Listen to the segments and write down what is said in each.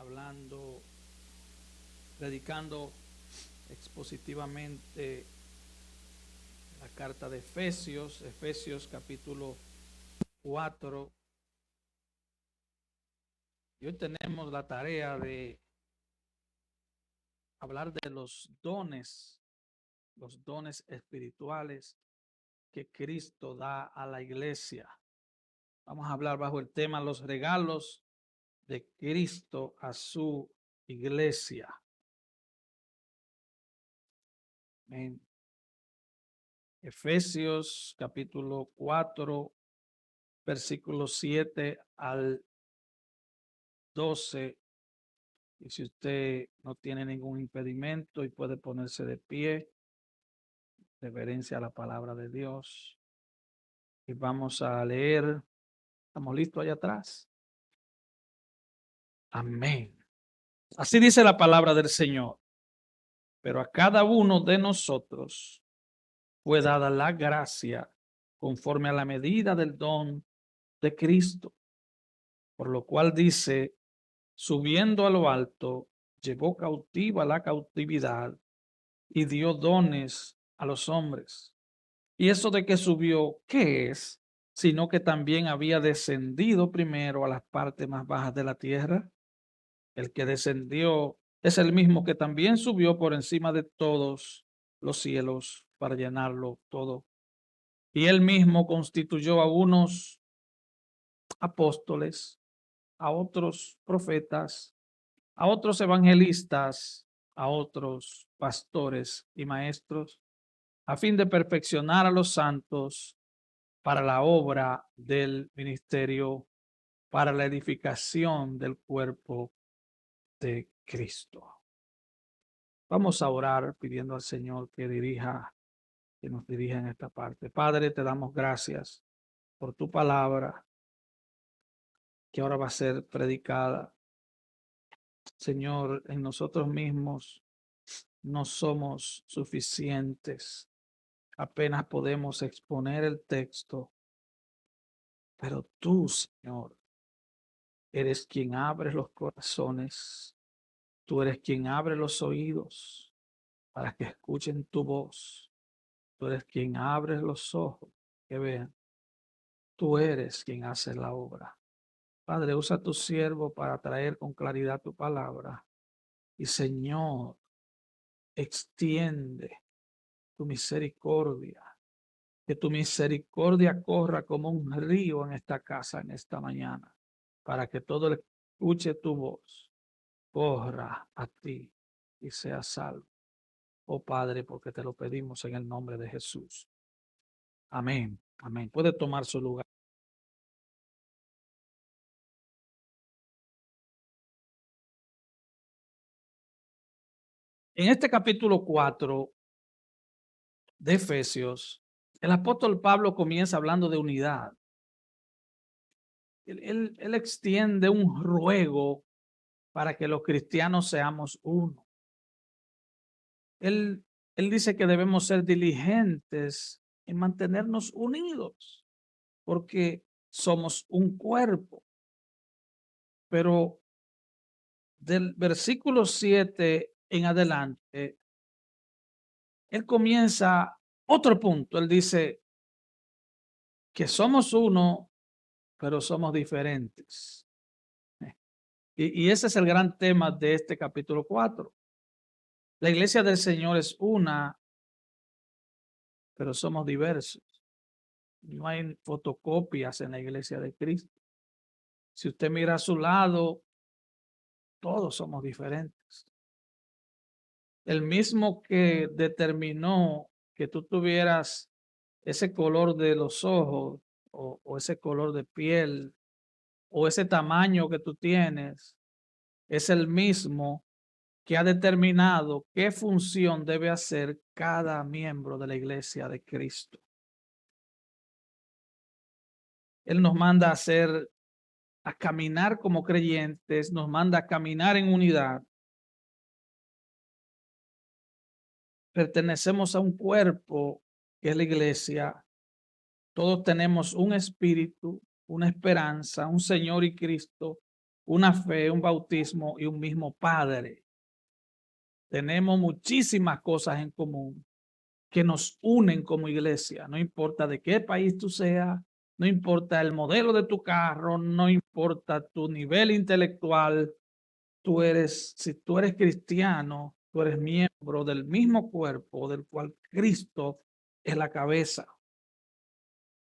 hablando, predicando expositivamente la carta de Efesios, Efesios capítulo 4. Y hoy tenemos la tarea de hablar de los dones espirituales que Cristo da a la iglesia. Vamos a hablar bajo el tema los regalos de Cristo a su iglesia. En Efesios capítulo 4, versículos 7 al 12. Y si usted no tiene ningún impedimento y puede ponerse de pie, reverencia a la palabra de Dios. Y vamos a leer. ¿Estamos listos allá atrás? Amén. Así dice la palabra del Señor. Pero a cada uno de nosotros fue dada la gracia conforme a la medida del don de Cristo. Por lo cual dice, subiendo a lo alto, llevó cautiva la cautividad y dio dones a los hombres. Y eso de que subió, ¿qué es? Sino que también había descendido primero a las partes más bajas de la tierra. El que descendió es el mismo que también subió por encima de todos los cielos para llenarlo todo. Y él mismo constituyó a unos apóstoles, a otros profetas, a otros evangelistas, a otros pastores y maestros, a fin de perfeccionar a los santos para la obra del ministerio, para la edificación del cuerpo de Cristo. Vamos a orar pidiendo al Señor que nos dirija en esta parte. Padre, te damos gracias por tu palabra que ahora va a ser predicada. Señor, en nosotros mismos no somos suficientes. Apenas podemos exponer el texto, pero tú, Señor, eres quien abre los corazones. Tú eres quien abre los oídos para que escuchen tu voz. Tú eres quien abre los ojos que vean. Tú eres quien hace la obra. Padre, usa a tu siervo para traer con claridad tu palabra. Y Señor, extiende tu misericordia. Que tu misericordia corra como un río en esta casa, en esta mañana, para que todo el que escuche tu voz corra a ti y sea salvo. Oh Padre, porque te lo pedimos en el nombre de Jesús. Amén. Amén. Puede tomar su lugar. En este capítulo 4 de Efesios, el apóstol Pablo comienza hablando de unidad. Él extiende un ruego para que los cristianos seamos uno. Él dice que debemos ser diligentes en mantenernos unidos, porque somos un cuerpo. Pero del versículo 7 en adelante, él comienza otro punto. Él dice que somos uno, pero somos diferentes. Y ese es el gran tema de este capítulo 4. La iglesia del Señor es una, pero somos diversos. No hay fotocopias en la iglesia de Cristo. Si usted mira a su lado, todos somos diferentes. El mismo que determinó que tú tuvieras ese color de los ojos o ese color de piel o ese tamaño que tú tienes, es el mismo que ha determinado qué función debe hacer cada miembro de la iglesia de Cristo. Él nos manda a caminar como creyentes, nos manda a caminar en unidad. Pertenecemos a un cuerpo que es la iglesia. Todos tenemos un espíritu, una esperanza, un Señor y Cristo, una fe, un bautismo y un mismo Padre. Tenemos muchísimas cosas en común que nos unen como iglesia. No importa de qué país tú seas, no importa el modelo de tu carro, no importa tu nivel intelectual. Si tú eres cristiano, tú eres miembro del mismo cuerpo del cual Cristo es la cabeza.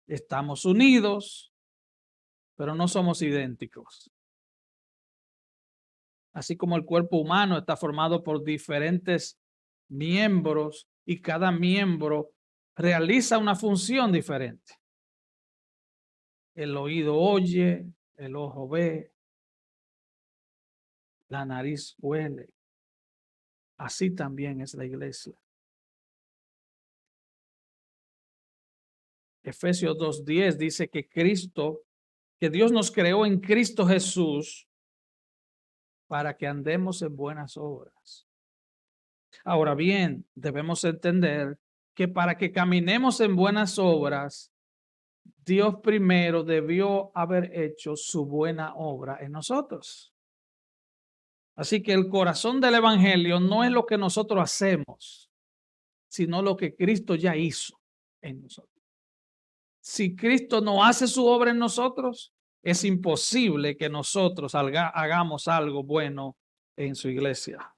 Estamos unidos, pero no somos idénticos. Así como el cuerpo humano está formado por diferentes miembros y cada miembro realiza una función diferente. El oído oye, el ojo ve, la nariz huele. Así también es la iglesia. Efesios 2:10 dice que Dios nos creó en Cristo Jesús para que andemos en buenas obras. Ahora bien, debemos entender que para que caminemos en buenas obras, Dios primero debió haber hecho su buena obra en nosotros. Así que el corazón del evangelio no es lo que nosotros hacemos, sino lo que Cristo ya hizo en nosotros. Si Cristo no hace su obra en nosotros, es imposible que nosotros hagamos algo bueno en su iglesia.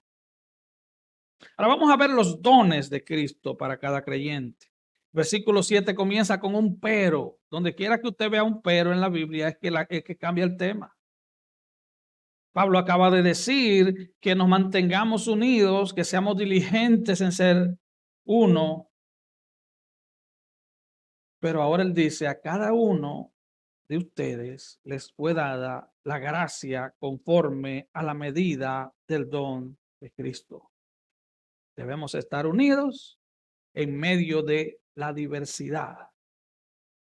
Ahora vamos a ver los dones de Cristo para cada creyente. Versículo 7 comienza con un pero. Donde quiera que usted vea un pero en la Biblia es que cambia el tema. Pablo acaba de decir que nos mantengamos unidos, que seamos diligentes en ser uno. Pero ahora él dice, a cada uno de ustedes les fue dada la gracia conforme a la medida del don de Cristo. Debemos estar unidos en medio de la diversidad,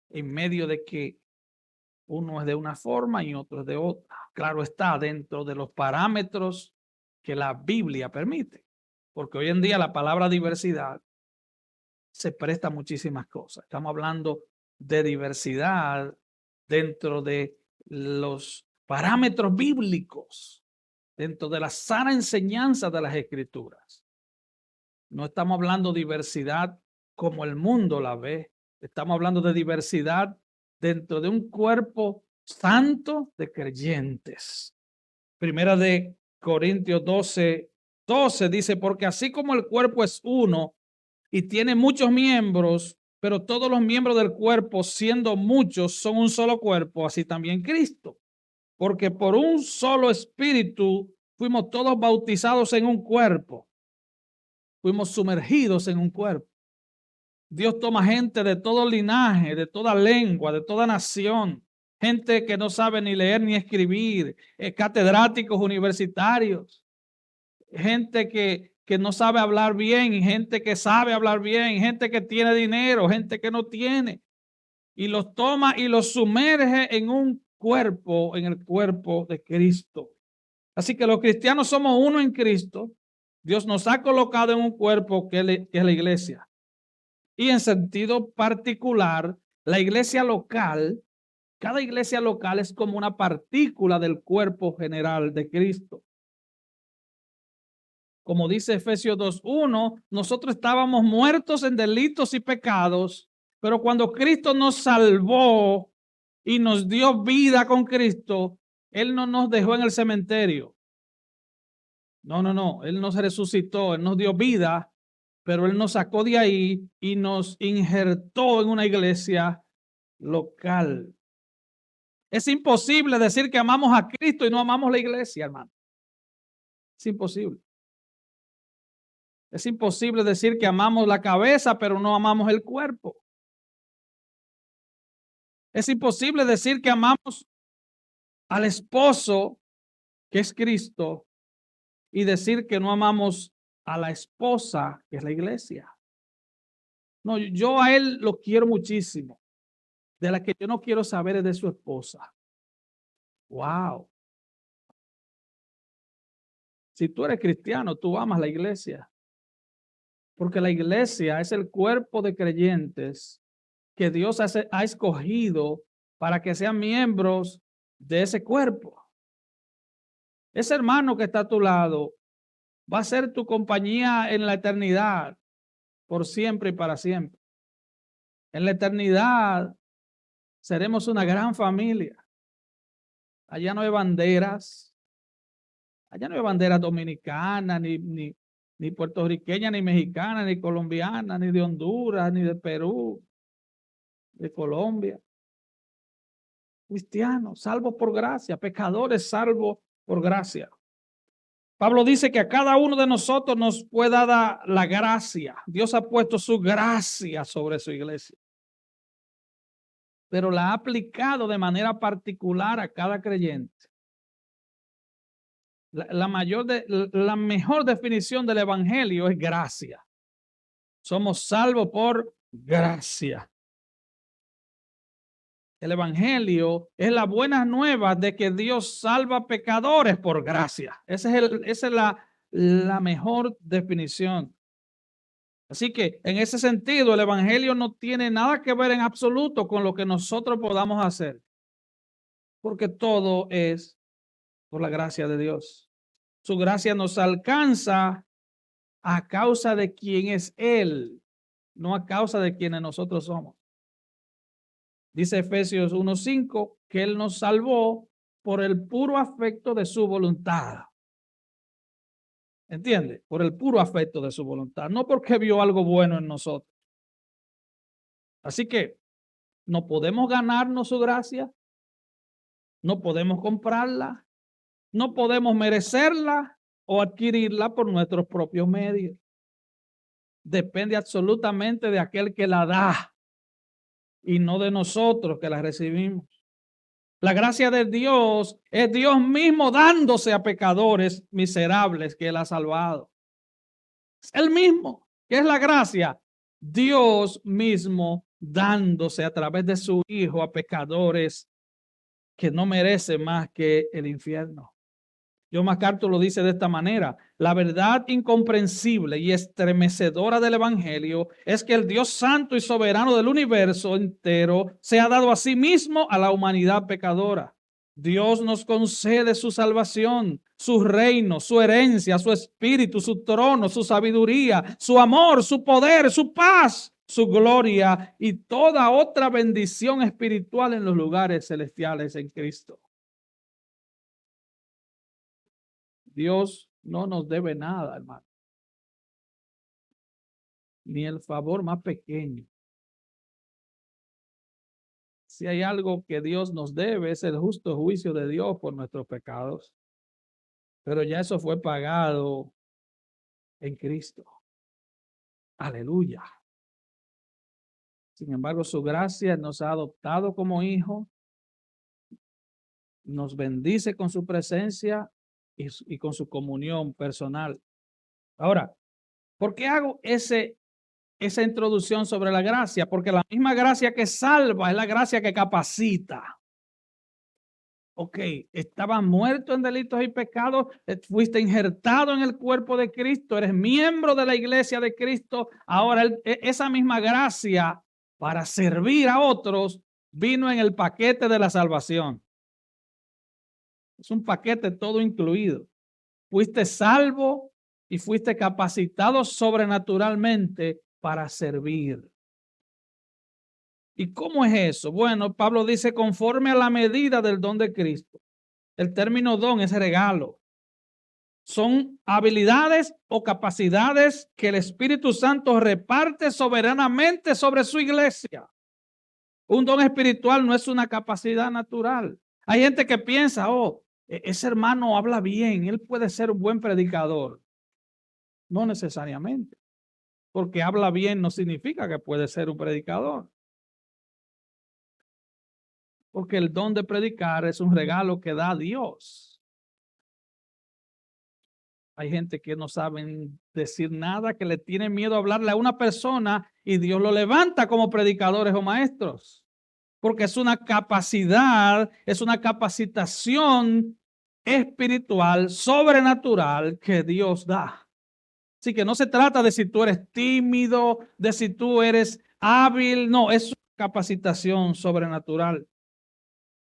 en medio de que uno es de una forma y otro es de otra. Claro está, dentro de los parámetros que la Biblia permite, porque hoy en día la palabra diversidad se presta a muchísimas cosas. Estamos hablando de diversidad dentro de los parámetros bíblicos, dentro de la sana enseñanza de las Escrituras. No estamos hablando de diversidad como el mundo la ve. Estamos hablando de diversidad dentro de un cuerpo santo de creyentes. Primera de Corintios 12:12 dice, porque así como el cuerpo es uno y tiene muchos miembros, pero todos los miembros del cuerpo, siendo muchos, son un solo cuerpo, así también Cristo. Porque por un solo espíritu fuimos todos bautizados en un cuerpo. Fuimos sumergidos en un cuerpo. Dios toma gente de todo linaje, de toda lengua, de toda nación, gente que no sabe ni leer ni escribir, catedráticos universitarios, gente que no sabe hablar bien, gente que sabe hablar bien, gente que tiene dinero, gente que no tiene, y los toma y los sumerge en un cuerpo, en el cuerpo de Cristo. Así que los cristianos somos uno en Cristo. Dios nos ha colocado en un cuerpo que es la iglesia. Y en sentido particular, la iglesia local, cada iglesia local es como una partícula del cuerpo general de Cristo. Como dice Efesios 2:1, nosotros estábamos muertos en delitos y pecados, pero cuando Cristo nos salvó y nos dio vida con Cristo, Él no nos dejó en el cementerio. No, Él nos resucitó, Él nos dio vida, pero Él nos sacó de ahí y nos injertó en una iglesia local. Es imposible decir que amamos a Cristo y no amamos la iglesia, hermano. Es imposible. Es imposible decir que amamos la cabeza, pero no amamos el cuerpo. Es imposible decir que amamos al esposo, que es Cristo, y decir que no amamos a la esposa, que es la iglesia. No, yo a él lo quiero muchísimo. De la que yo no quiero saber es de su esposa. Wow. Si tú eres cristiano, tú amas la iglesia. Porque la iglesia es el cuerpo de creyentes que Dios ha escogido para que sean miembros de ese cuerpo. Ese hermano que está a tu lado va a ser tu compañía en la eternidad, por siempre y para siempre. En la eternidad seremos una gran familia. Allá no hay banderas. Allá no hay banderas dominicanas, ni puertorriqueñas, ni mexicanas, ni colombianas, ni de Honduras, ni de Perú, de Colombia. Cristianos, salvos por gracia, pecadores salvos por gracia. Pablo dice que a cada uno de nosotros nos fue dada la gracia. Dios ha puesto su gracia sobre su iglesia, pero la ha aplicado de manera particular a cada creyente. La mejor definición del evangelio es gracia. Somos salvos por gracia. El evangelio es la buena nueva de que Dios salva pecadores por gracia. Esa es la mejor definición. Así que en ese sentido, el evangelio no tiene nada que ver en absoluto con lo que nosotros podamos hacer, porque todo es por la gracia de Dios. Su gracia nos alcanza a causa de quién es Él, no a causa de quienes nosotros somos. Dice Efesios 1:5 que Él nos salvó por el puro afecto de su voluntad. ¿Entiende? Por el puro afecto de su voluntad, no porque vio algo bueno en nosotros. Así que no podemos ganarnos su gracia, no podemos comprarla, no podemos merecerla o adquirirla por nuestros propios medios. Depende absolutamente de aquel que la da y no de nosotros que la recibimos. La gracia de Dios es Dios mismo dándose a pecadores miserables que Él ha salvado. Es Él mismo. ¿Qué es la gracia? Dios mismo dándose a través de su Hijo a pecadores que no merecen más que el infierno. John MacArthur lo dice de esta manera: la verdad incomprensible y estremecedora del evangelio es que el Dios santo y soberano del universo entero se ha dado a sí mismo a la humanidad pecadora. Dios nos concede su salvación, su reino, su herencia, su espíritu, su trono, su sabiduría, su amor, su poder, su paz, su gloria y toda otra bendición espiritual en los lugares celestiales en Cristo. Dios no nos debe nada, hermano. Ni el favor más pequeño. Si hay algo que Dios nos debe, es el justo juicio de Dios por nuestros pecados. Pero ya eso fue pagado en Cristo. Aleluya. Sin embargo, su gracia nos ha adoptado como hijos, nos bendice con su presencia y con su comunión personal. Ahora, ¿por qué hago esa introducción sobre la gracia? Porque la misma gracia que salva es la gracia que capacita. Ok, estabas muerto en delitos y pecados, fuiste injertado en el cuerpo de Cristo, eres miembro de la iglesia de Cristo. Ahora esa misma gracia para servir a otros vino en el paquete de la salvación. Es un paquete todo incluido. Fuiste salvo y fuiste capacitado sobrenaturalmente para servir. ¿Y cómo es eso? Bueno, Pablo dice conforme a la medida del don de Cristo. El término don es regalo. Son habilidades o capacidades que el Espíritu Santo reparte soberanamente sobre su iglesia. Un don espiritual no es una capacidad natural. Hay gente que piensa, ese hermano habla bien, él puede ser un buen predicador. No necesariamente, porque habla bien no significa que puede ser un predicador. Porque el don de predicar es un regalo que da Dios. Hay gente que no saben decir nada, que le tiene miedo a hablarle a una persona y Dios lo levanta como predicadores o maestros. Porque es una capacidad, es una capacitación espiritual, sobrenatural que Dios da. Así que no se trata de si tú eres tímido, de si tú eres hábil, no, es una capacitación sobrenatural.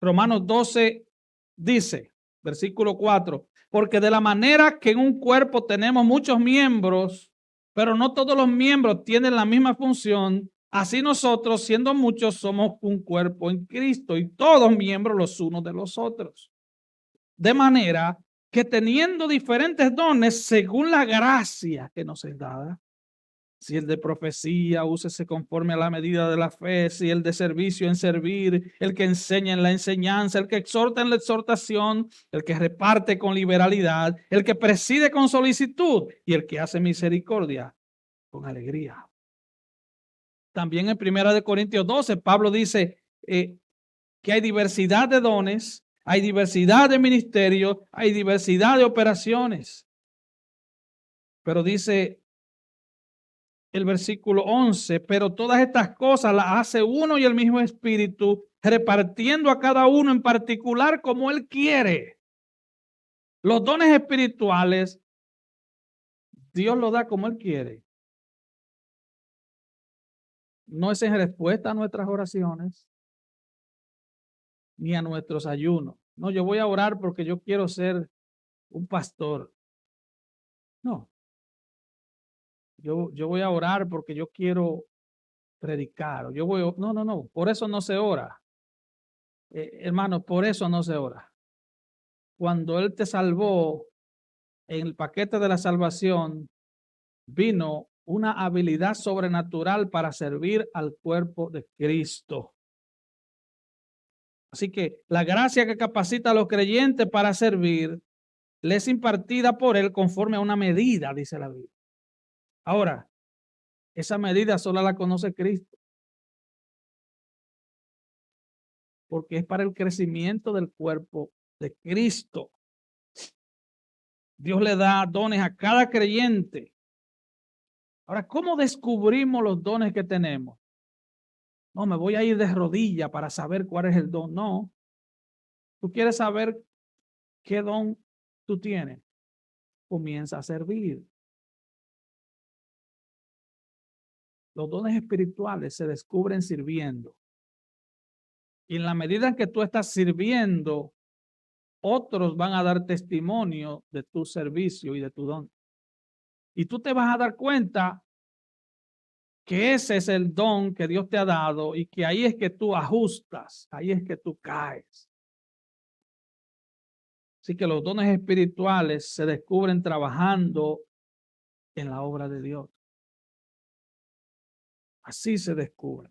Romanos 12 dice, versículo 4. Porque de la manera que en un cuerpo tenemos muchos miembros, pero no todos los miembros tienen la misma función, así nosotros, siendo muchos, somos un cuerpo en Cristo y todos miembros los unos de los otros. De manera que teniendo diferentes dones según la gracia que nos es dada, si el de profecía, úsese conforme a la medida de la fe, si el de servicio en servir, el que enseña en la enseñanza, el que exhorta en la exhortación, el que reparte con liberalidad, el que preside con solicitud y el que hace misericordia con alegría. También en 1 Corintios 12, Pablo dice que hay diversidad de dones, hay diversidad de ministerios, hay diversidad de operaciones. Pero dice el versículo 11, pero todas estas cosas las hace uno y el mismo Espíritu, repartiendo a cada uno en particular como Él quiere. Los dones espirituales, Dios los da como Él quiere. No es en respuesta a nuestras oraciones, ni a nuestros ayunos. No, yo voy a orar porque yo quiero ser un pastor. No. Yo voy a orar porque yo quiero predicar. No. Por eso no se ora. Hermano, por eso no se ora. Cuando Él te salvó, en el paquete de la salvación, vino una habilidad sobrenatural para servir al cuerpo de Cristo. Así que la gracia que capacita a los creyentes para servir les es impartida por Él conforme a una medida, dice la Biblia. Ahora, esa medida solo la conoce Cristo, porque es para el crecimiento del cuerpo de Cristo. Dios le da dones a cada creyente. Ahora, ¿cómo descubrimos los dones que tenemos? No, me voy a ir de rodilla para saber cuál es el don. No. Tú quieres saber qué don tú tienes. Comienza a servir. Los dones espirituales se descubren sirviendo. Y en la medida en que tú estás sirviendo, otros van a dar testimonio de tu servicio y de tu don. Y tú te vas a dar cuenta que ese es el don que Dios te ha dado y que ahí es que tú ajustas, ahí es que tú caes. Así que los dones espirituales se descubren trabajando en la obra de Dios. Así se descubre.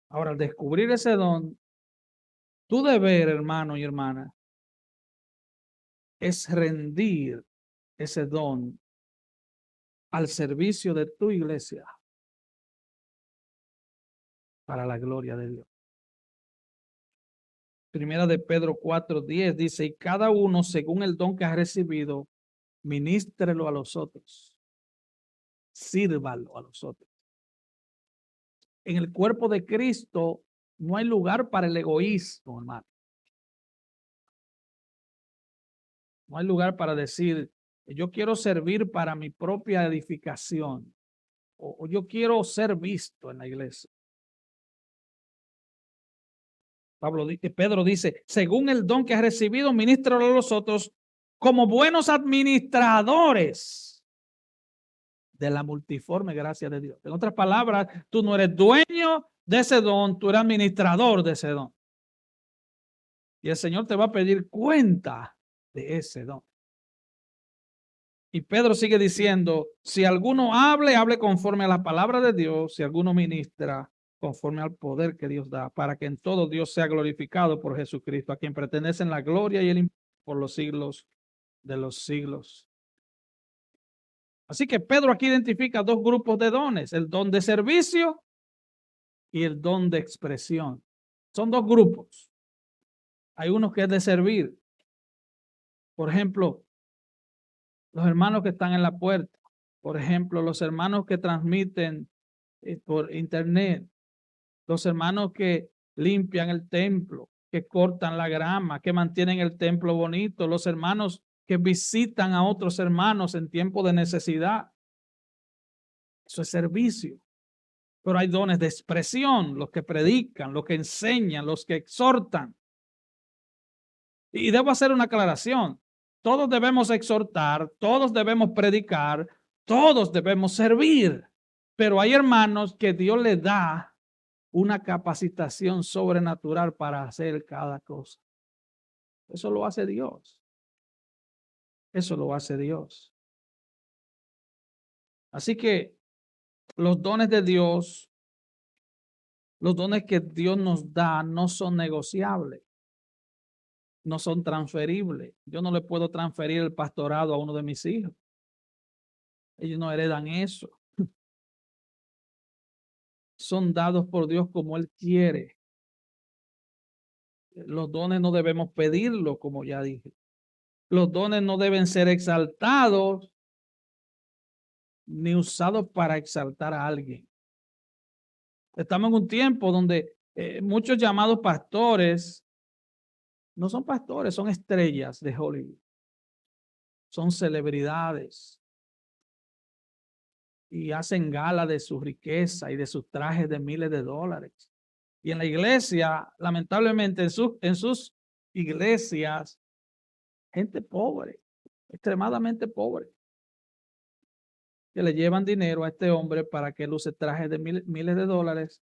Ahora, al descubrir ese don, tu deber, hermano y hermana, es rendir ese don al servicio de tu iglesia para la gloria de Dios. Primera de Pedro 4:10 dice, y cada uno según el don que ha recibido, ministrelo a los otros, sírvalo a los otros. En el cuerpo de Cristo no hay lugar para el egoísmo, hermano. No hay lugar para decir, yo quiero servir para mi propia edificación o yo quiero ser visto en la iglesia. Pedro dice, según el don que has recibido, ministralo a los otros como buenos administradores de la multiforme gracia de Dios. En otras palabras, tú no eres dueño de ese don, tú eres administrador de ese don. Y el Señor te va a pedir cuenta de ese don. Y Pedro sigue diciendo, si alguno hable conforme a la palabra de Dios, si alguno ministra conforme al poder que Dios da, para que en todo Dios sea glorificado por Jesucristo, a quien pertenecen la gloria y el imperio por los siglos de los siglos. Así que Pedro aquí identifica dos grupos de dones, el don de servicio y el don de expresión. Son dos grupos. Hay uno que es de servir. Por ejemplo, los hermanos que están en la puerta. Por ejemplo, los hermanos que transmiten por internet. Los hermanos que limpian el templo, que cortan la grama, que mantienen el templo bonito. Los hermanos que visitan a otros hermanos en tiempo de necesidad. Eso es servicio. Pero hay dones de expresión, los que predican, los que enseñan, los que exhortan. Y debo hacer una aclaración. Todos debemos exhortar, todos debemos predicar, todos debemos servir. Pero hay hermanos que Dios les da una capacitación sobrenatural para hacer cada cosa. Eso lo hace Dios. Eso lo hace Dios. Así que los dones de Dios, los dones que Dios nos da no son negociables, no son transferibles. Yo no le puedo transferir el pastorado a uno de mis hijos. Ellos no heredan eso. Son dados por Dios como Él quiere. Los dones no debemos pedirlo, como ya dije. Los dones no deben ser exaltados ni usados para exaltar a alguien. Estamos en un tiempo donde muchos llamados pastores no son pastores, son estrellas de Hollywood. Son celebridades y hacen gala de su riqueza y de sus trajes de miles de dólares. Y en la iglesia, lamentablemente, en sus iglesias, gente pobre, extremadamente pobre, que le llevan dinero a este hombre para que él use trajes de miles de dólares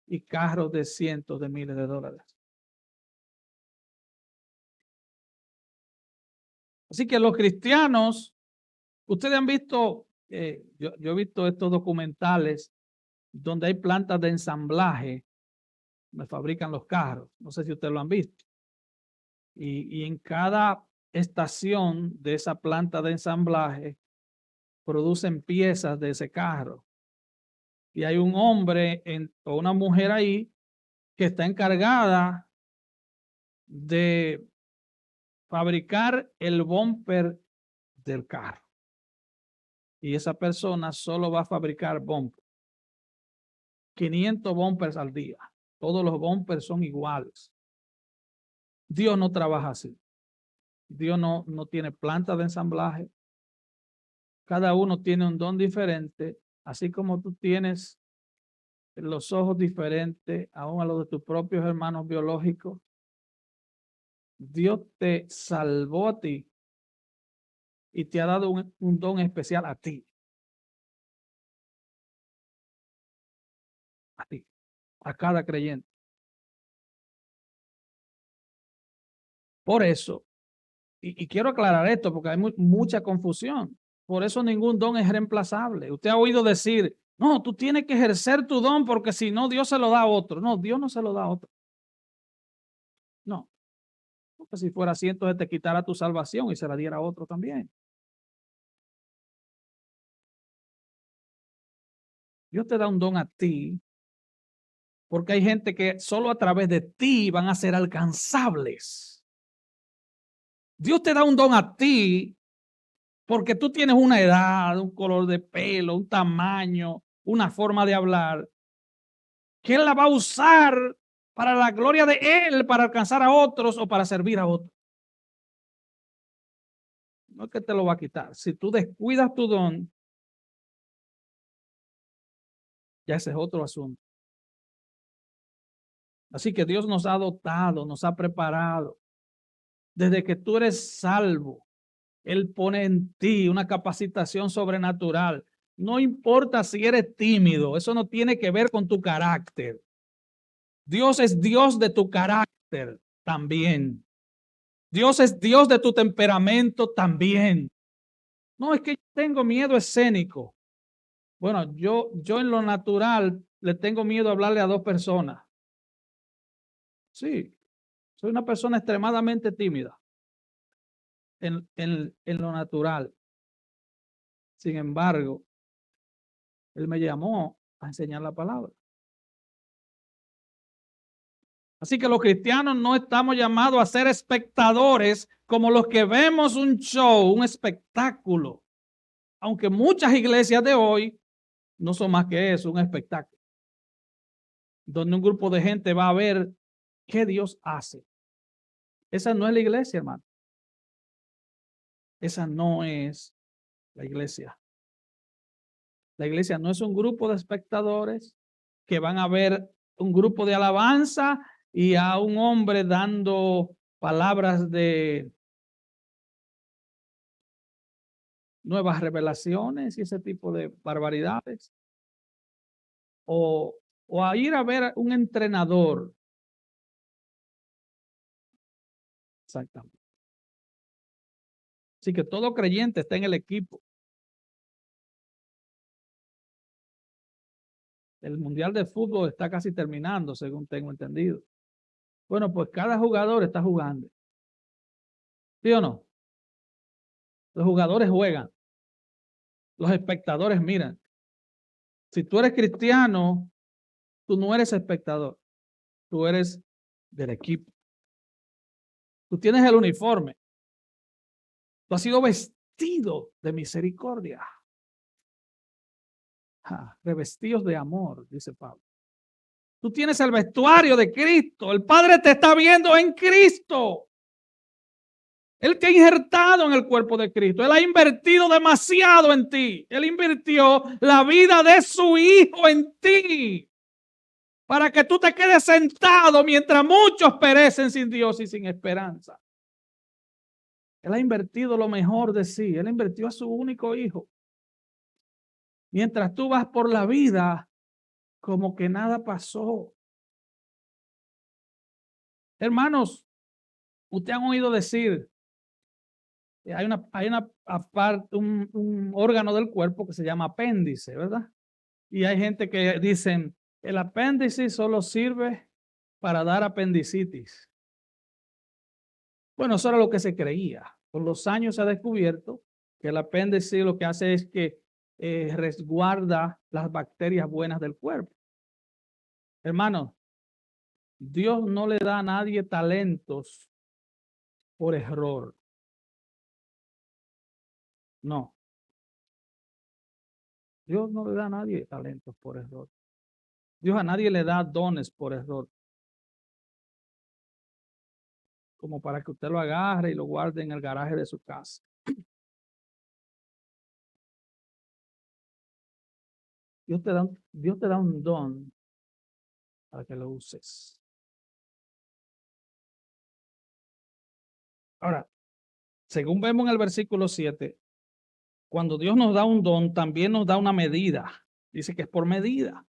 y carros de cientos de miles de dólares. Así que los cristianos, ustedes han visto, yo he visto estos documentales donde hay plantas de ensamblaje, donde fabrican los carros. No sé si ustedes lo han visto. Y en cada estación de esa planta de ensamblaje producen piezas de ese carro. Y hay un hombre o una mujer ahí que está encargada de fabricar el bumper del carro. Y esa persona solo va a fabricar bumpers. 500 bumpers al día. Todos los bumpers son iguales. Dios no trabaja así. Dios no tiene planta de ensamblaje. Cada uno tiene un don diferente, así como tú tienes los ojos diferentes, aún a los de tus propios hermanos biológicos. Dios te salvó a ti y te ha dado un don especial a ti. A ti, a cada creyente. Por eso, y quiero aclarar esto porque hay mucha confusión. Por eso ningún don es reemplazable. Usted ha oído decir, no, tú tienes que ejercer tu don porque si no, Dios se lo da a otro. No, Dios no se lo da a otro. No. Porque si fuera así, entonces te quitara tu salvación y se la diera a otro también. Dios te da un don a ti porque hay gente que solo a través de ti van a ser alcanzables. Dios te da un don a ti porque tú tienes una edad, un color de pelo, un tamaño, una forma de hablar, que Él la va a usar para la gloria de Él, para alcanzar a otros o para servir a otros. No es que te lo va a quitar. Si tú descuidas tu don, ya ese es otro asunto. Así que Dios nos ha dotado, nos ha preparado. Desde que tú eres salvo, Él pone en ti una capacitación sobrenatural. No importa si eres tímido, eso no tiene que ver con tu carácter. Dios es Dios de tu carácter también. Dios es Dios de tu temperamento también. No, es que tengo miedo escénico. Bueno, yo en lo natural le tengo miedo a hablarle a dos personas. Sí, soy una persona extremadamente tímida en lo natural. Sin embargo, Él me llamó a enseñar la palabra. Así que los cristianos no estamos llamados a ser espectadores como los que vemos un show, un espectáculo. Aunque muchas iglesias de hoy no son más que eso, un espectáculo. Donde un grupo de gente va a ver qué Dios hace. Esa no es la iglesia, hermano. Esa no es la iglesia. La iglesia no es un grupo de espectadores que van a ver un grupo de alabanza y a un hombre dando palabras de nuevas revelaciones y ese tipo de barbaridades, o a ir a ver un entrenador. Exactamente. Así que todo creyente está en el equipo. El Mundial de Fútbol está casi terminando, según tengo entendido. Bueno, pues cada jugador está jugando. ¿Sí o no? Los jugadores juegan. Los espectadores miran. Si tú eres cristiano, tú no eres espectador. Tú eres del equipo. Tú tienes el uniforme. Tú has sido vestido de misericordia. Revestidos de amor, dice Pablo. Tú tienes el vestuario de Cristo. El Padre te está viendo en Cristo. Él te ha injertado en el cuerpo de Cristo. Él ha invertido demasiado en ti. Él invirtió la vida de su Hijo en ti, para que tú te quedes sentado mientras muchos perecen sin Dios y sin esperanza. Él ha invertido lo mejor de sí. Él invirtió a su único Hijo. Mientras tú vas por la vida como que nada pasó. Hermanos, ustedes han oído decir, hay un órgano del cuerpo que se llama apéndice, ¿verdad? Y hay gente que dicen, el apéndice solo sirve para dar apendicitis. Bueno, eso era lo que se creía. Con los años se ha descubierto que el apéndice lo que hace es que resguarda las bacterias buenas del cuerpo. Hermano, Dios no le da a nadie talentos por error. No. Dios no le da a nadie talentos por error. Dios a nadie le da dones por error. Como para que usted lo agarre y lo guarde en el garaje de su casa. Dios te da un don para que lo uses. Ahora, según vemos en el versículo 7, cuando Dios nos da un don, también nos da una medida. Dice que es por medida.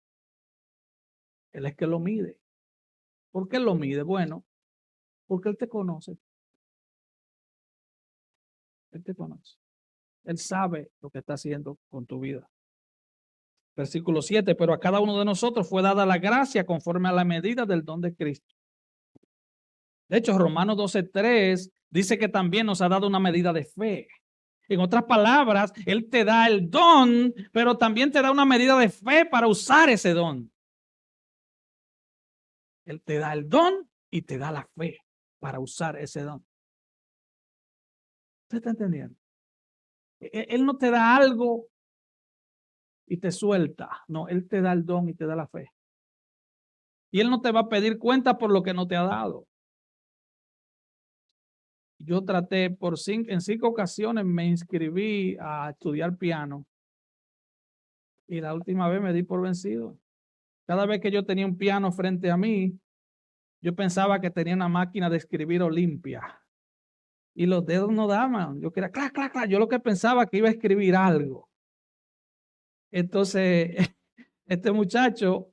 Él es que lo mide. ¿Por qué Él lo mide? Bueno, porque Él te conoce. Él te conoce. Él sabe lo que está haciendo con tu vida. Versículo 7, pero a cada uno de nosotros fue dada la gracia conforme a la medida del don de Cristo. De hecho, Romanos 12:3 dice que también nos ha dado una medida de fe. En otras palabras, Él te da el don, pero también te da una medida de fe para usar ese don. Él te da el don y te da la fe para usar ese don. ¿Usted está entendiendo? Él no te da algo y te suelta. No, Él te da el don y te da la fe. Y Él no te va a pedir cuenta por lo que no te ha dado. Yo traté en 5 ocasiones me inscribí a estudiar piano y la última vez me di por vencido. Cada vez que yo tenía un piano frente a mí, yo pensaba que tenía una máquina de escribir Olimpia y los dedos no daban. Yo quería clac, clac, clac. Yo lo que pensaba que iba a escribir algo. Entonces, este muchacho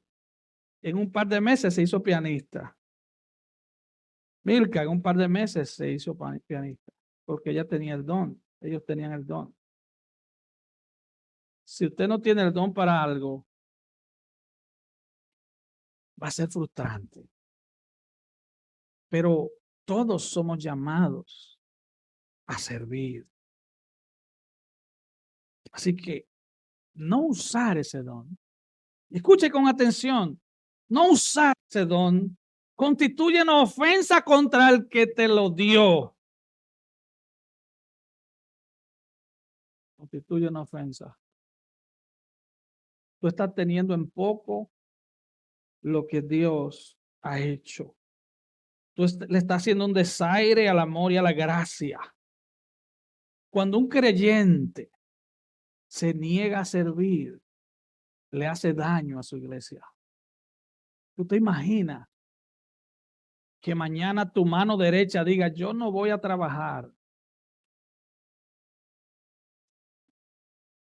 en un par de meses se hizo pianista. Milka en un par de meses se hizo pianista porque ella tenía el don. Ellos tenían el don. Si usted no tiene el don para algo, va a ser frustrante. Pero todos somos llamados a servir. Así que no usar ese don. Escuche con atención. No usar ese don constituye una ofensa contra el que te lo dio. Constituye una ofensa. Tú estás teniendo en poco lo que Dios ha hecho. Tú le estás haciendo un desaire al amor y a la gracia. Cuando un creyente se niega a servir, le hace daño a su iglesia. ¿Tú te imaginas que mañana tu mano derecha diga, yo no voy a trabajar.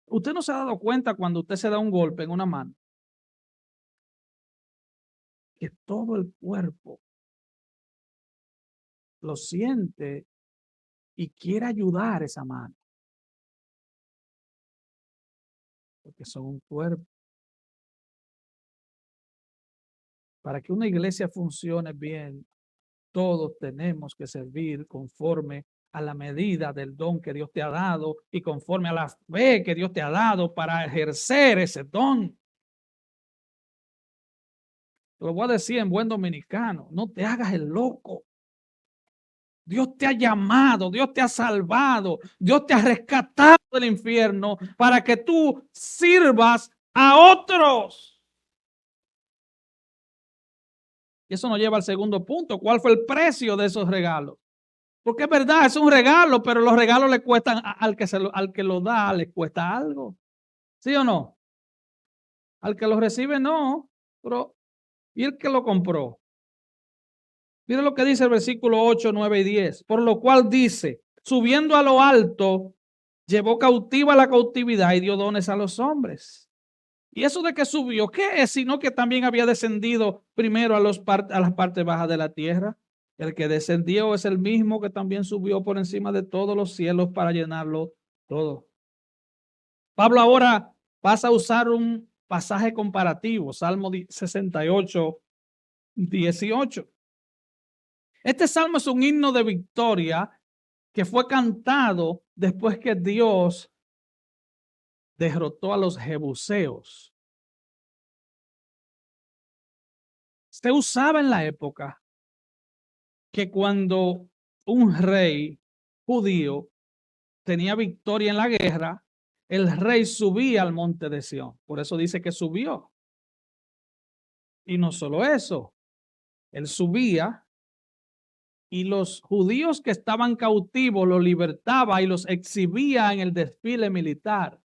¿Usted no se ha dado cuenta cuando usted se da un golpe en una mano? Que todo el cuerpo lo siente y quiere ayudar esa mano. Porque son un cuerpo. Para que una iglesia funcione bien, todos tenemos que servir conforme a la medida del don que Dios te ha dado y conforme a la fe que Dios te ha dado para ejercer ese don. Te lo voy a decir en buen dominicano, no te hagas el loco. Dios te ha llamado, Dios te ha salvado, Dios te ha rescatado del infierno para que tú sirvas a otros. Y eso nos lleva al segundo punto. ¿Cuál fue el precio de esos regalos? Porque es verdad, es un regalo, pero los regalos le cuestan al que lo da, le cuesta algo. ¿Sí o no? Al que lo recibe no, pero ¿y el que lo compró? Mira lo que dice el versículo 8, 9 y 10. Por lo cual dice, subiendo a lo alto, llevó cautiva la cautividad y dio dones a los hombres. ¿Y eso de que subió? ¿Qué es? Sino que también había descendido primero a las partes bajas de la tierra. El que descendió es el mismo que también subió por encima de todos los cielos para llenarlo todo. Pablo ahora pasa a usar un pasaje comparativo, Salmo 68, 18. Este salmo es un himno de victoria que fue cantado después que Dios derrotó a los jebuseos. Se usaba en la época que cuando un rey judío tenía victoria en la guerra, el rey subía al monte de Sión. Por eso dice que subió. Y no solo eso, él subía y los judíos que estaban cautivos los libertaba y los exhibía en el desfile militar.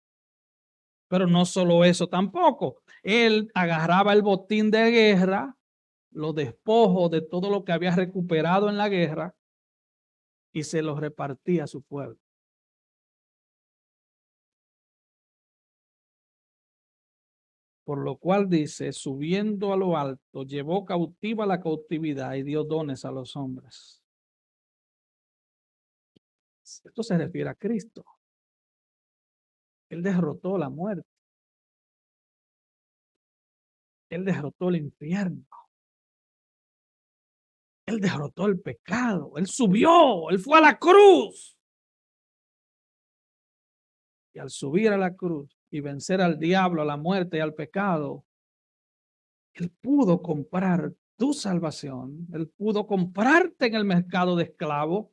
Pero no solo eso tampoco. Él agarraba el botín de guerra, los despojos de todo lo que había recuperado en la guerra y se los repartía a su pueblo. Por lo cual dice, subiendo a lo alto, llevó cautiva la cautividad y dio dones a los hombres. Esto se refiere a Cristo. Él derrotó la muerte. Él derrotó el infierno. Él derrotó el pecado. Él subió. Él fue a la cruz. Y al subir a la cruz y vencer al diablo, a la muerte y al pecado, Él pudo comprar tu salvación. Él pudo comprarte en el mercado de esclavos.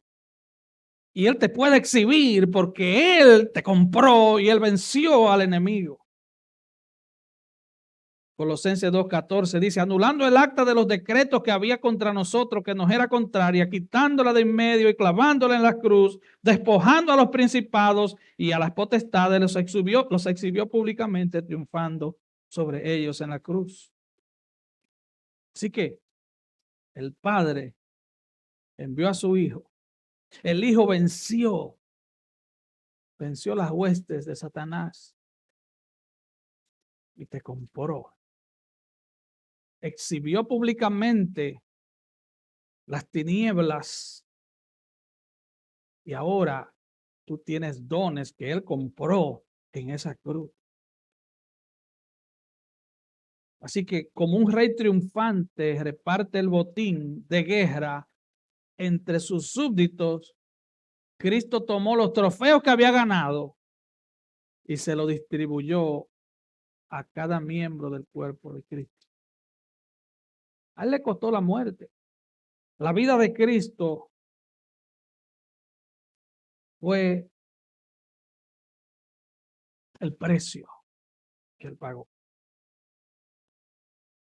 Y Él te puede exhibir porque Él te compró y Él venció al enemigo. Colosenses 2:14 dice, anulando el acta de los decretos que había contra nosotros, que nos era contraria, quitándola de en medio y clavándola en la cruz, despojando a los principados y a las potestades, los exhibió públicamente, triunfando sobre ellos en la cruz. Así que el Padre envió a su Hijo. El Hijo venció las huestes de Satanás y te compró. Exhibió públicamente las tinieblas y ahora tú tienes dones que Él compró en esa cruz. Así que como un rey triunfante reparte el botín de guerra entre sus súbditos, Cristo tomó los trofeos que había ganado y se lo distribuyó a cada miembro del cuerpo de Cristo. A Él le costó la muerte. La vida de Cristo fue el precio que Él pagó.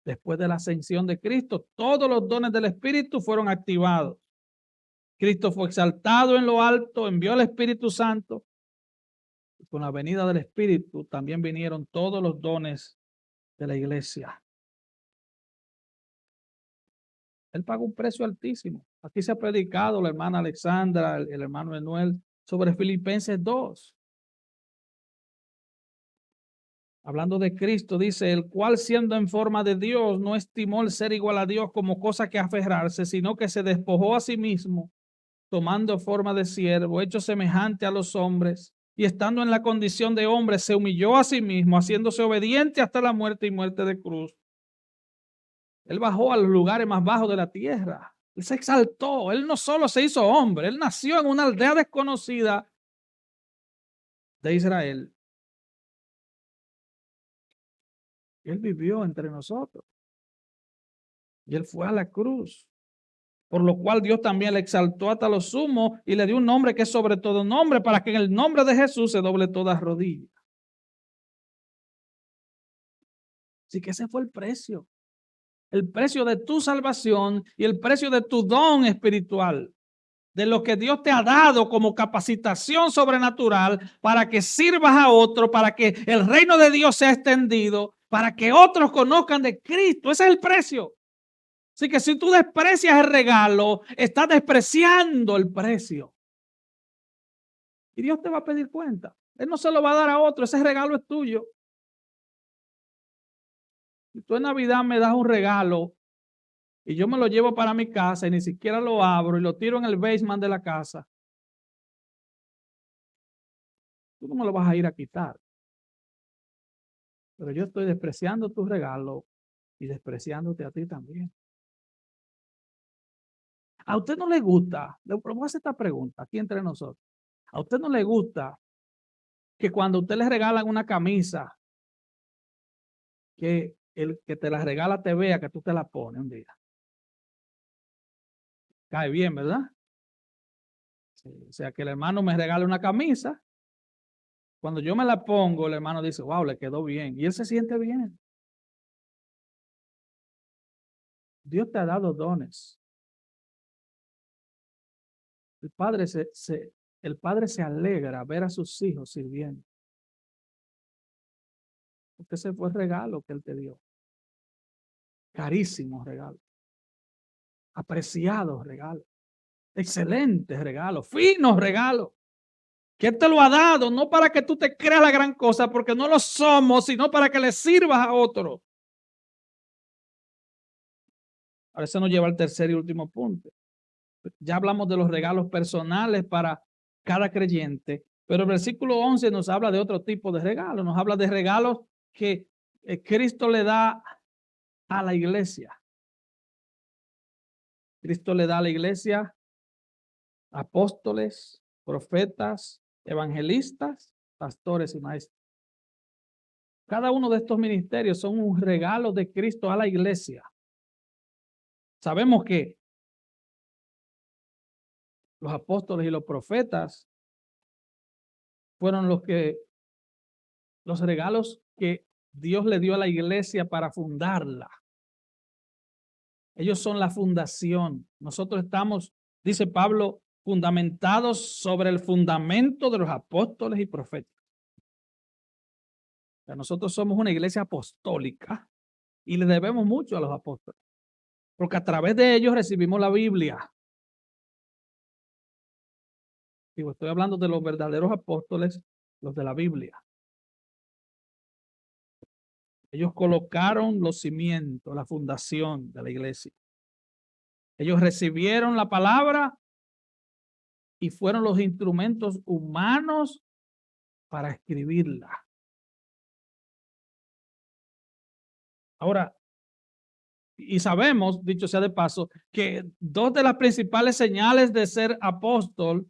Después de la ascensión de Cristo, todos los dones del Espíritu fueron activados. Cristo fue exaltado en lo alto, envió al Espíritu Santo. Y con la venida del Espíritu también vinieron todos los dones de la iglesia. Él pagó un precio altísimo. Aquí se ha predicado la hermana Alexandra, el hermano Manuel, sobre Filipenses 2. Hablando de Cristo, dice, el cual siendo en forma de Dios, no estimó el ser igual a Dios como cosa que aferrarse, sino que se despojó a sí mismo, tomando forma de siervo, hecho semejante a los hombres, y estando en la condición de hombre, se humilló a sí mismo, haciéndose obediente hasta la muerte y muerte de cruz. Él bajó a los lugares más bajos de la tierra. Él se exaltó. Él no solo se hizo hombre, él nació en una aldea desconocida de Israel. Él vivió entre nosotros. Y él fue a la cruz. Por lo cual Dios también le exaltó hasta lo sumo y le dio un nombre que es sobre todo nombre, para que en el nombre de Jesús se doble toda rodilla. Así que ese fue el precio. El precio de tu salvación y el precio de tu don espiritual. De lo que Dios te ha dado como capacitación sobrenatural para que sirvas a otro, para que el reino de Dios sea extendido, para que otros conozcan de Cristo. Ese es el precio. Así que si tú desprecias el regalo, estás despreciando el precio. Y Dios te va a pedir cuenta. Él no se lo va a dar a otro, ese regalo es tuyo. Si tú en Navidad me das un regalo y yo me lo llevo para mi casa y ni siquiera lo abro y lo tiro en el basement de la casa, tú no me lo vas a ir a quitar. Pero yo estoy despreciando tu regalo y despreciándote a ti también. ¿A usted no le gusta? Le voy a hacer esta pregunta aquí entre nosotros. ¿A usted no le gusta que cuando usted le regalan una camisa, que el que te la regala te vea que tú te la pones un día? Cae bien, ¿verdad? Sí, o sea, que el hermano me regale una camisa. Cuando yo me la pongo, el hermano dice, wow, le quedó bien. Y él se siente bien. Dios te ha dado dones. El padre se alegra ver a sus hijos sirviendo. Porque ese fue el regalo que él te dio. Carísimo regalo. Apreciado regalo. Excelente regalo. Fino regalo. Que él te lo ha dado, no para que tú te creas la gran cosa, porque no lo somos, sino para que le sirvas a otro. Ahora eso nos lleva al tercer y último punto. Ya hablamos de los regalos personales para cada creyente, pero el versículo 11 nos habla de otro tipo de regalos, nos habla de regalos que Cristo le da a la iglesia. Cristo le da a la iglesia apóstoles, profetas, evangelistas, pastores y maestros. Cada uno de estos ministerios son un regalo de Cristo a la iglesia. Sabemos que los apóstoles y los profetas fueron los regalos que Dios le dio a la iglesia para fundarla. Ellos son la fundación. Nosotros estamos, dice Pablo, fundamentados sobre el fundamento de los apóstoles y profetas. O sea, nosotros somos una iglesia apostólica y le debemos mucho a los apóstoles, porque a través de ellos recibimos la Biblia. Digo, estoy hablando de los verdaderos apóstoles, los de la Biblia. Ellos colocaron los cimientos, la fundación de la iglesia. Ellos recibieron la palabra y fueron los instrumentos humanos para escribirla. Ahora, y sabemos, dicho sea de paso, que dos de las principales señales de ser apóstol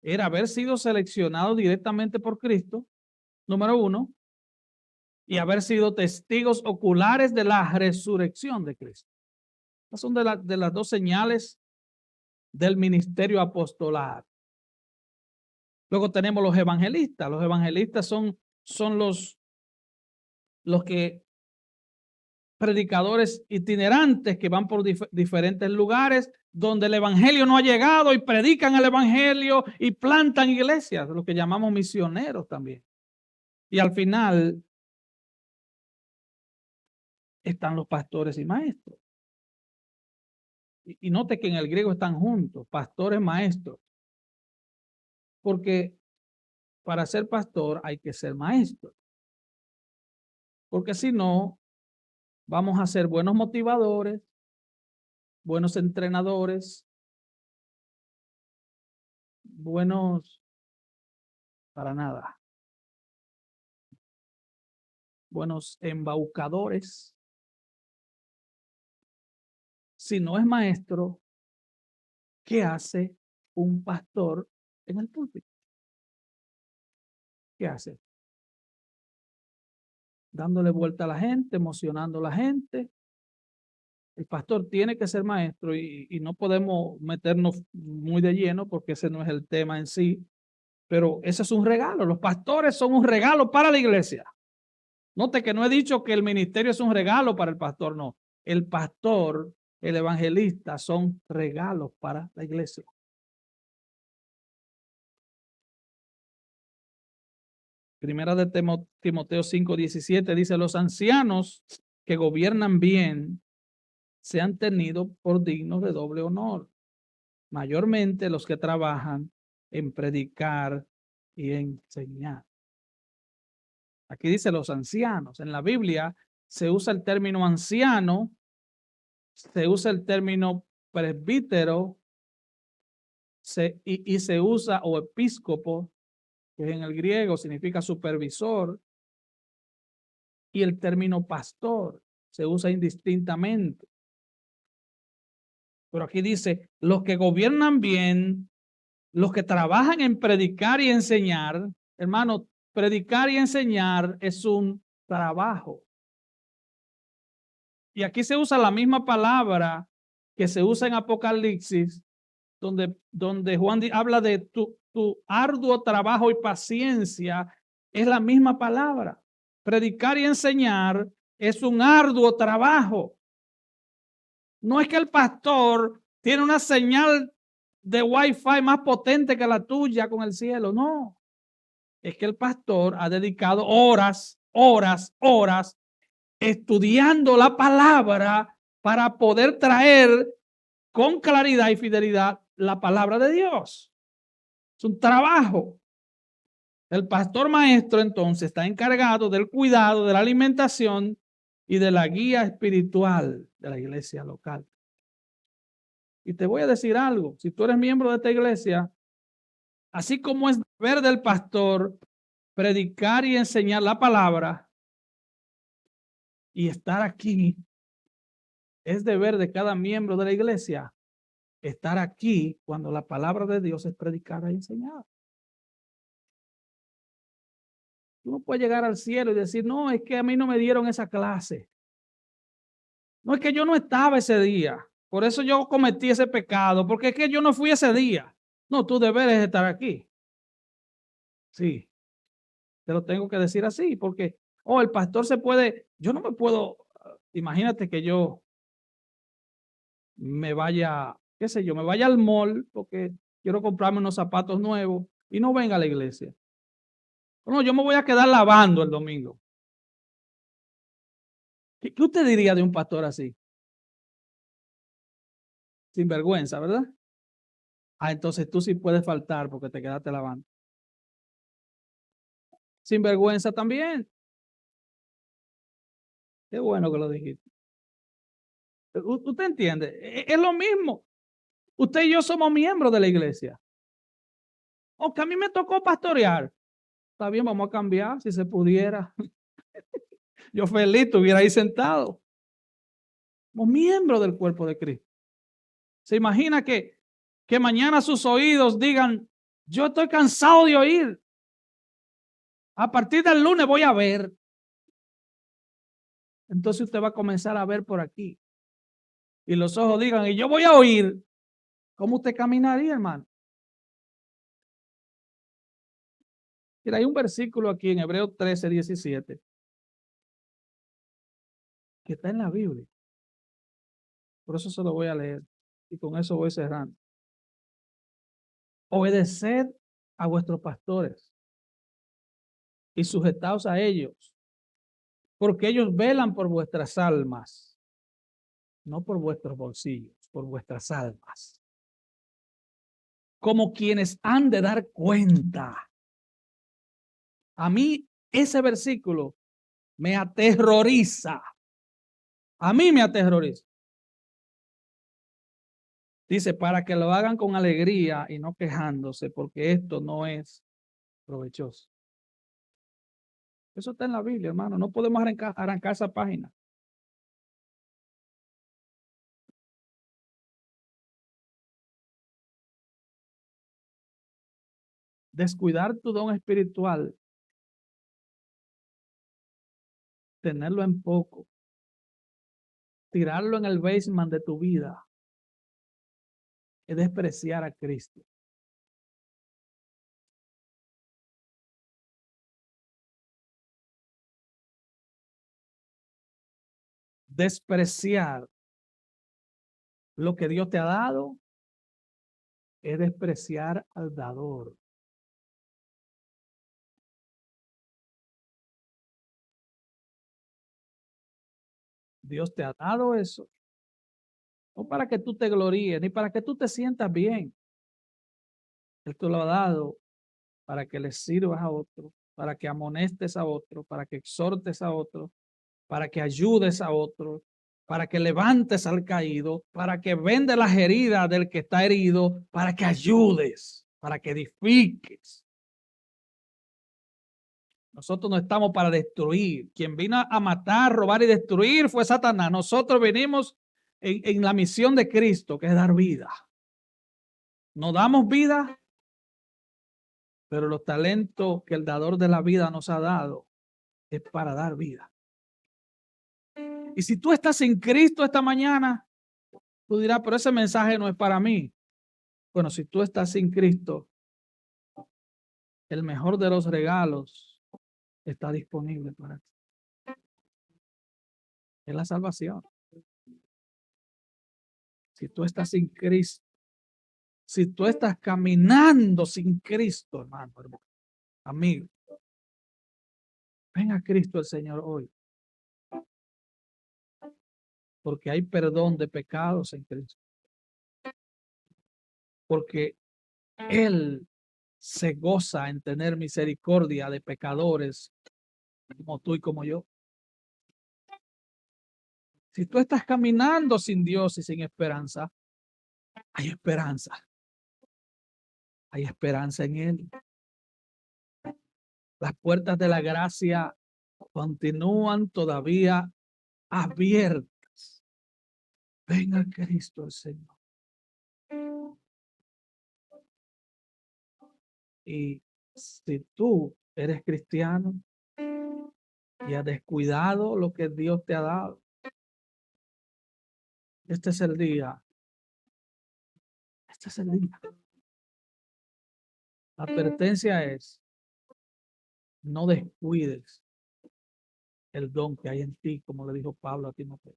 era haber sido seleccionado directamente por Cristo, número uno, y haber sido testigos oculares de la resurrección de Cristo. Estas son de las dos señales del ministerio apostolar. Luego tenemos los evangelistas. Los evangelistas son los que predicadores itinerantes que van por diferentes lugares donde el evangelio no ha llegado y predican el evangelio y plantan iglesias, lo que llamamos misioneros también. Y al final están los pastores y maestros. Y note que en el griego están juntos, pastores, maestros, porque para ser pastor hay que ser maestro, porque si no, vamos a ser buenos motivadores, buenos entrenadores, buenos para nada, buenos embaucadores. Si no es maestro, ¿qué hace un pastor en el púlpito? ¿Qué hace? Dándole vuelta a la gente, emocionando a la gente. El pastor tiene que ser maestro y no podemos meternos muy de lleno porque ese no es el tema en sí, pero ese es un regalo. Los pastores son un regalo para la iglesia. Note que no he dicho que el ministerio es un regalo para el pastor, no. El pastor, el evangelista son regalos para la iglesia. Primera de Timoteo 5:17 dice, los ancianos que gobiernan bien sean tenidos por dignos de doble honor, mayormente los que trabajan en predicar y enseñar. Aquí dice los ancianos. En la Biblia se usa el término anciano, se usa el término presbítero y se usa o episcopo, que en el griego significa supervisor, y el término pastor se usa indistintamente. Pero aquí dice, los que gobiernan bien, los que trabajan en predicar y enseñar, hermano, predicar y enseñar es un trabajo. Y aquí se usa la misma palabra que se usa en Apocalipsis, donde Juan habla de tu arduo trabajo y paciencia, es la misma palabra. Predicar y enseñar es un arduo trabajo. No es que el pastor tiene una señal de Wi-Fi más potente que la tuya con el cielo, no. Es que el pastor ha dedicado horas estudiando la palabra para poder traer con claridad y fidelidad la palabra de Dios. Es un trabajo. El pastor maestro entonces está encargado del cuidado, de la alimentación y de la guía espiritual de la iglesia local. Y te voy a decir algo, si tú eres miembro de esta iglesia, así como es deber del pastor predicar y enseñar la palabra y estar aquí, es deber de cada miembro de la iglesia estar aquí cuando la palabra de Dios es predicada y enseñada. Tú no puedes llegar al cielo y decir, no, es que a mí no me dieron esa clase. No, es que yo no estaba ese día. Por eso yo cometí ese pecado, porque es que yo no fui ese día. No, tú deberes estar aquí. Sí, te lo tengo que decir así, porque, el pastor se puede, yo no me puedo, imagínate que yo me vaya, qué sé yo, me vaya al mall porque quiero comprarme unos zapatos nuevos y no venga a la iglesia. No, yo me voy a quedar lavando el domingo. ¿Qué usted diría de un pastor así? Sin vergüenza, ¿verdad? Entonces tú sí puedes faltar porque te quedaste lavando. Sin vergüenza también. Qué bueno que lo dijiste. Usted entiende, es lo mismo. Usted y yo somos miembros de la iglesia. O que a mí me tocó pastorear. Está bien, vamos a cambiar si se pudiera. Yo feliz estuviera ahí sentado. Somos miembros del cuerpo de Cristo. ¿Se imagina que mañana sus oídos digan, yo estoy cansado de oír? A partir del lunes voy a ver. Entonces usted va a comenzar a ver por aquí. Y los ojos digan, y yo voy a oír. ¿Cómo usted caminaría, hermano? Mira, hay un versículo aquí en Hebreos 13:17 que está en la Biblia. Por eso se lo voy a leer. Y con eso voy cerrando. Obedeced a vuestros pastores y sujetaos a ellos, porque ellos velan por vuestras almas, no por vuestros bolsillos. por vuestras almas, como quienes han de dar cuenta. A mí ese versículo me aterroriza. A mí me aterroriza. Dice, para que lo hagan con alegría y no quejándose, porque esto no es provechoso. Eso está en la Biblia, hermano. No podemos arrancar esa página. Descuidar tu don espiritual, tenerlo en poco, tirarlo en el basement de tu vida, es despreciar a Cristo. Despreciar lo que Dios te ha dado es despreciar al dador. Dios te ha dado eso, no para que tú te gloríes, ni para que tú te sientas bien. Él te lo ha dado para que le sirvas a otro, para que amonestes a otro, para que exhortes a otro, para que ayudes a otro, para que levantes al caído, para que vendes las heridas del que está herido, para que ayudes, para que edifiques. Nosotros no estamos para destruir. Quien vino a matar, robar y destruir fue Satanás. Nosotros venimos en la misión de Cristo, que es dar vida. No damos vida, pero los talentos que el dador de la vida nos ha dado es para dar vida. Y si tú estás en Cristo esta mañana, tú dirás, pero ese mensaje no es para mí. Bueno, si tú estás sin Cristo, el mejor de los regalos está disponible para ti. Es la salvación. Si tú estás sin Cristo, si tú estás caminando sin Cristo, hermano, amigo, ven a Cristo el Señor hoy. Porque hay perdón de pecados en Cristo. Porque Él se goza en tener misericordia de pecadores como tú y como yo. Si tú estás caminando sin Dios y sin esperanza, hay esperanza. Hay esperanza en Él. Las puertas de la gracia continúan todavía abiertas. Ven a Cristo el Señor. Y si tú eres cristiano y has descuidado lo que Dios te ha dado, este es el día. Este es el día. La advertencia es, no descuides el don que hay en ti, como le dijo Pablo a Timoteo.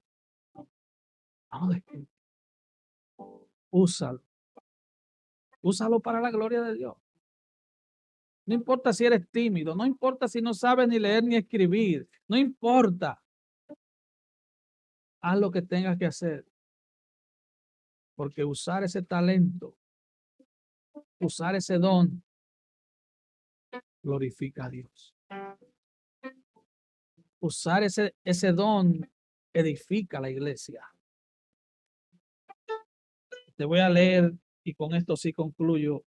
No descuides. Úsalo. Úsalo para la gloria de Dios. No importa si eres tímido, no importa si no sabes ni leer ni escribir, no importa. Haz lo que tengas que hacer. Porque usar ese talento, usar ese don, glorifica a Dios. Usar ese don edifica la iglesia. Te voy a leer y con esto sí concluyo.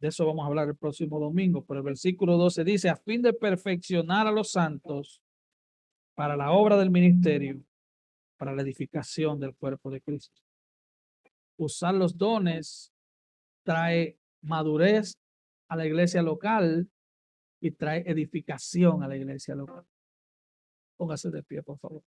De eso vamos a hablar el próximo domingo. Pero el versículo 12 dice, a fin de perfeccionar a los santos para la obra del ministerio, para la edificación del cuerpo de Cristo. Usar los dones trae madurez a la iglesia local y trae edificación a la iglesia local. Póngase de pie, por favor.